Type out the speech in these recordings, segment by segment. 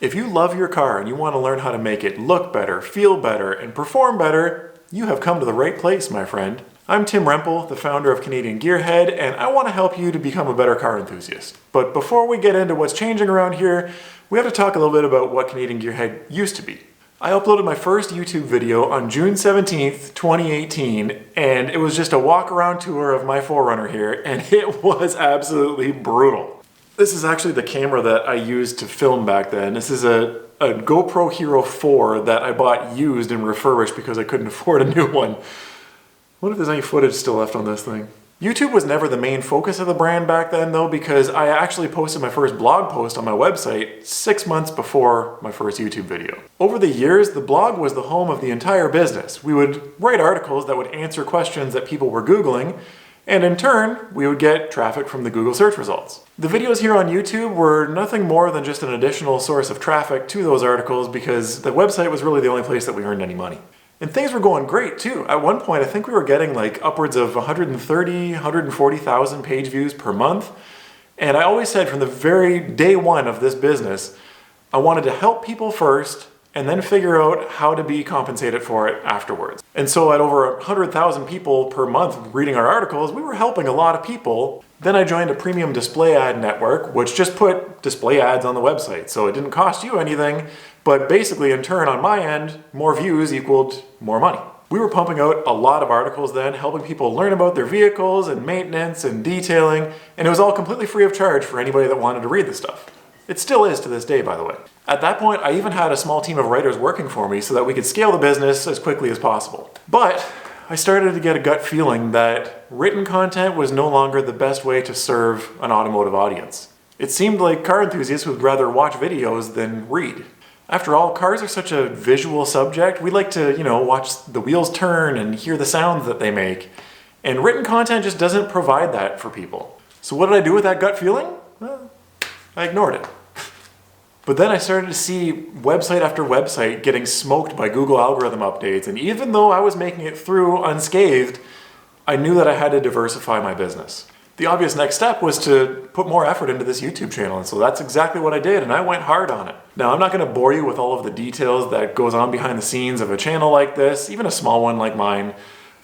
If you love your car and you want to learn how to make it look better, feel better, and perform better, you have come to the right place, my friend. I'm Tim Rempel, the founder of Canadian Gearhead, and I want to help you to become a better car enthusiast. But before we get into what's changing around here, we have to talk a little bit about what Canadian Gearhead used to be. I uploaded my first YouTube video on June 17th, 2018, and it was just a walk-around tour of my 4Runner here, and it was absolutely brutal. This is actually the camera that I used to film back then. This is a GoPro Hero 4 that I bought used and refurbished because I couldn't afford a new one. What if there's any footage still left on this thing? YouTube was never the main focus of the brand back then though, because I actually posted my first blog post on my website 6 months before my first YouTube video. Over the years, the blog was the home of the entire business. We would write articles that would answer questions that people were Googling, and in turn, we would get traffic from the Google search results. The videos here on YouTube were nothing more than just an additional source of traffic to those articles because the website was really the only place that we earned any money. And things were going great too. At one point, I think we were getting like upwards of 130, 140,000 page views per month. And I always said from the very day one of this business, I wanted to help people first and then figure out how to be compensated for it afterwards. And so at over 100,000 people per month reading our articles, we were helping a lot of people. Then I joined a premium display ad network, which just put display ads on the website. So it didn't cost you anything, but basically in turn on my end, more views equaled more money. We were pumping out a lot of articles then, helping people learn about their vehicles and maintenance and detailing, and it was all completely free of charge for anybody that wanted to read the stuff. It still is to this day, by the way. At that point, I even had a small team of writers working for me so that we could scale the business as quickly as possible. But I started to get a gut feeling that written content was no longer the best way to serve an automotive audience. It seemed like car enthusiasts would rather watch videos than read. After all, cars are such a visual subject. We like to, watch the wheels turn and hear the sounds that they make. And written content just doesn't provide that for people. So what did I do with that gut feeling? Well, I ignored it. But then I started to see website after website getting smoked by Google algorithm updates, and even though I was making it through unscathed, I knew that I had to diversify my business. The obvious next step was to put more effort into this YouTube channel, and so that's exactly what I did, and I went hard on it. Now, I'm not going to bore you with all of the details that goes on behind the scenes of a channel like this, even a small one like mine.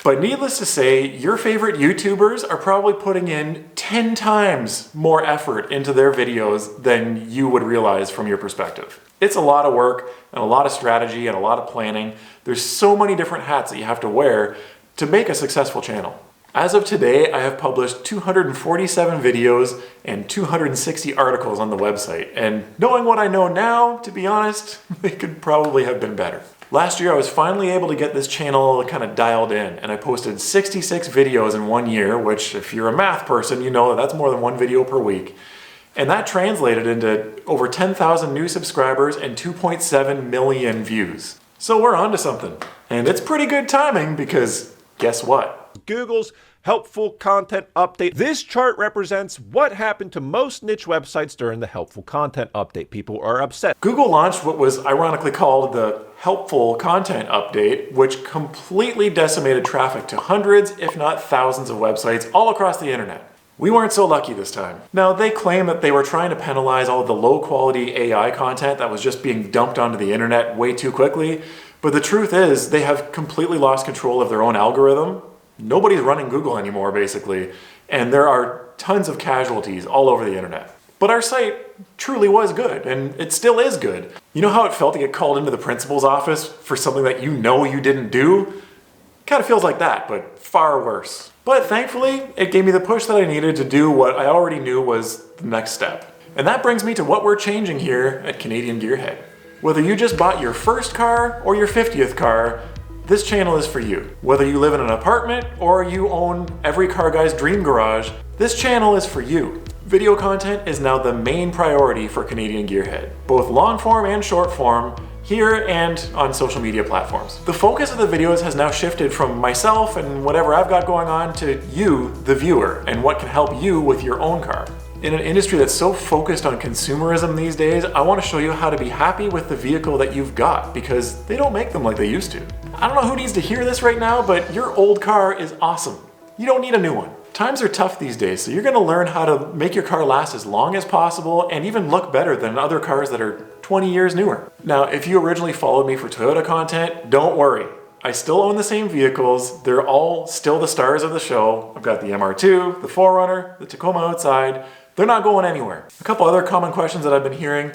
But needless to say, your favorite YouTubers are probably putting in 10 times more effort into their videos than you would realize from your perspective. It's a lot of work and a lot of strategy and a lot of planning. There's so many different hats that you have to wear to make a successful channel. As of today, I have published 247 videos and 260 articles on the website. And knowing what I know now, to be honest, it could probably have been better. Last year, I was finally able to get this channel kind of dialed in, and I posted 66 videos in 1 year, which if you're a math person, you know that that's more than one video per week. And that translated into over 10,000 new subscribers and 2.7 million views. So we're on to something. And it's pretty good timing because guess what? Google's Helpful Content Update. This chart represents what happened to most niche websites during the Helpful Content Update. People are upset. Google launched what was ironically called the Helpful Content Update, which completely decimated traffic to hundreds, if not thousands of websites all across the internet. We weren't so lucky this time. Now, they claim that they were trying to penalize all of the low-quality AI content that was just being dumped onto the internet way too quickly, but the truth is they have completely lost control of their own algorithm. Nobody's running Google anymore, basically, and there are tons of casualties all over the internet. But our site truly was good, and it still is good. You know how it felt to get called into the principal's office for something that you didn't do? Kind of feels like that, but far worse. But thankfully, it gave me the push that I needed to do what I already knew was the next step. And that brings me to what we're changing here at Canadian Gearhead. Whether you just bought your first car or your 50th car, this channel is for you. Whether you live in an apartment or you own every car guy's dream garage, this channel is for you. Video content is now the main priority for Canadian Gearhead, both long form and short form, here and on social media platforms. The focus of the videos has now shifted from myself and whatever I've got going on to you, the viewer, and what can help you with your own car. In an industry that's so focused on consumerism these days, I want to show you how to be happy with the vehicle that you've got because they don't make them like they used to. I don't know who needs to hear this right now, but your old car is awesome. You don't need a new one. times are tough these days, so you're gonna learn how to make your car last as long as possible and even look better than other cars that are 20 years newer. Now, if you originally followed me for Toyota content, don't worry. I still own the same vehicles. They're all still the stars of the show. I've got the MR2, the 4Runner, the Tacoma Outside. They're not going anywhere. A couple other common questions that I've been hearing.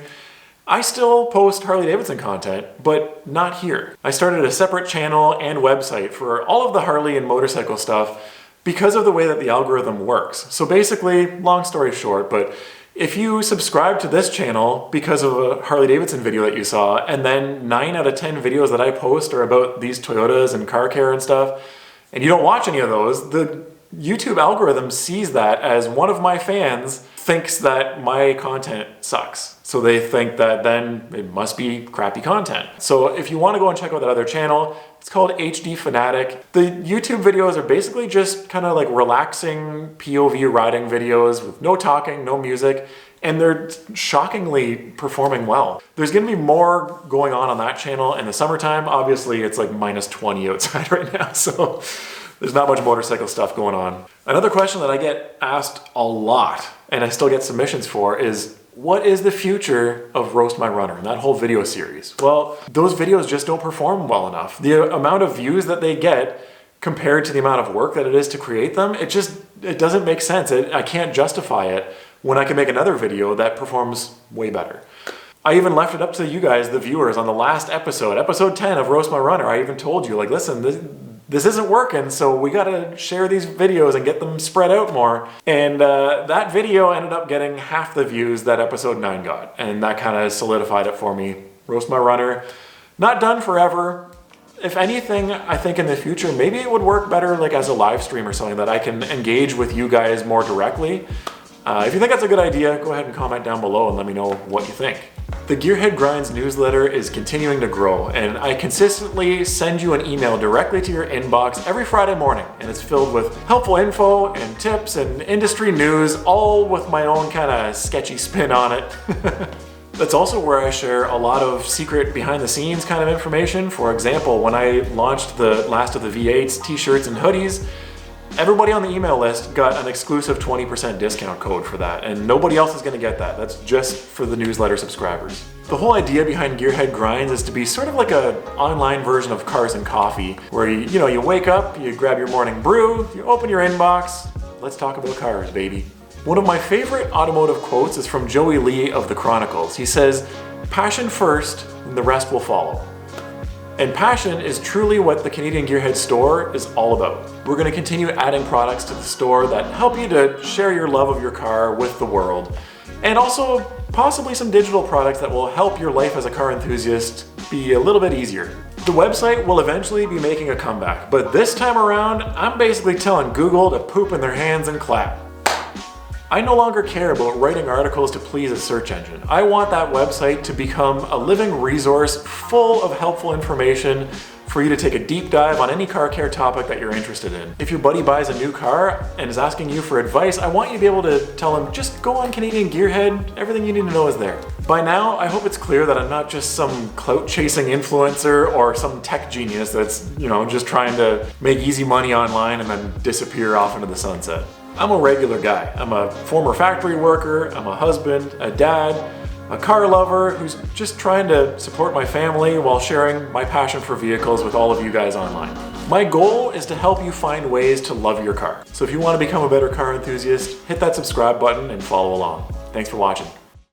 I still post Harley-Davidson content, but not here. I started a separate channel and website for all of the Harley and motorcycle stuff because of the way that the algorithm works. So basically, long story short, but if you subscribe to this channel because of a Harley-Davidson video that you saw, and then 9 out of 10 videos that I post are about these Toyotas and car care and stuff, and you don't watch any of those, the YouTube algorithm sees that as one of my fans thinks that my content sucks. So they think that then it must be crappy content. So if you want to go and check out that other channel, it's called HD Fanatic. The YouTube videos are basically just kind of like relaxing POV riding videos with no talking, no music, and they're shockingly performing well. There's gonna be more going on that channel in the summertime. Obviously it's like minus 20 outside right now, so there's not much motorcycle stuff going on. Another question that I get asked a lot, and I still get submissions for, is what is the future of Roast My Runner and that whole video series? Well, those videos just don't perform well enough. The amount of views that they get compared to the amount of work that it is to create them, it doesn't make sense. I can't justify it when I can make another video that performs way better. I even left it up to you guys, the viewers, on the last episode, episode 10 of Roast My Runner. I even told you, like, listen, this isn't working, so we gotta share these videos and get them spread out more. And that video ended up getting half the views that episode 9 got. And that kind of solidified it for me. Roast My Runner, not done forever. If anything, I think in the future, maybe it would work better like as a live stream or something that I can engage with you guys more directly. If you think that's a good idea, go ahead and comment down below and let me know what you think. The Gearhead Grinds newsletter is continuing to grow, and I consistently send you an email directly to your inbox every Friday morning, and it's filled with helpful info and tips and industry news, all with my own kind of sketchy spin on it. That's also where I share a lot of secret behind the scenes kind of information. For example, when I launched the last of the V8s, t-shirts and hoodies, everybody on the email list got an exclusive 20% discount code for that, and nobody else is going to get that. That's just for the newsletter subscribers. The whole idea behind Gearhead Grinds is to be sort of like an online version of Cars and Coffee, where you wake up, you grab your morning brew, you open your inbox, let's talk about cars, baby. One of my favorite automotive quotes is from Joey Lee of The Chronicles. He says, "Passion first, and the rest will follow." And passion is truly what the Canadian Gearhead store is all about. We're going to continue adding products to the store that help you to share your love of your car with the world. And also possibly some digital products that will help your life as a car enthusiast be a little bit easier. The website will eventually be making a comeback, but this time around, I'm basically telling Google to poop in their hands and clap. I no longer care about writing articles to please a search engine. I want that website to become a living resource full of helpful information for you to take a deep dive on any car care topic that you're interested in. If your buddy buys a new car and is asking you for advice, I want you to be able to tell him, just go on Canadian Gearhead, everything you need to know is there. By now, I hope it's clear that I'm not just some clout-chasing influencer or some tech genius that's, just trying to make easy money online and then disappear off into the sunset. I'm a regular guy. I'm a former factory worker, I'm a husband, a dad, a car lover who's just trying to support my family while sharing my passion for vehicles with all of you guys online. My goal is to help you find ways to love your car. So if you want to become a better car enthusiast, hit that subscribe button and follow along. Thanks for watching.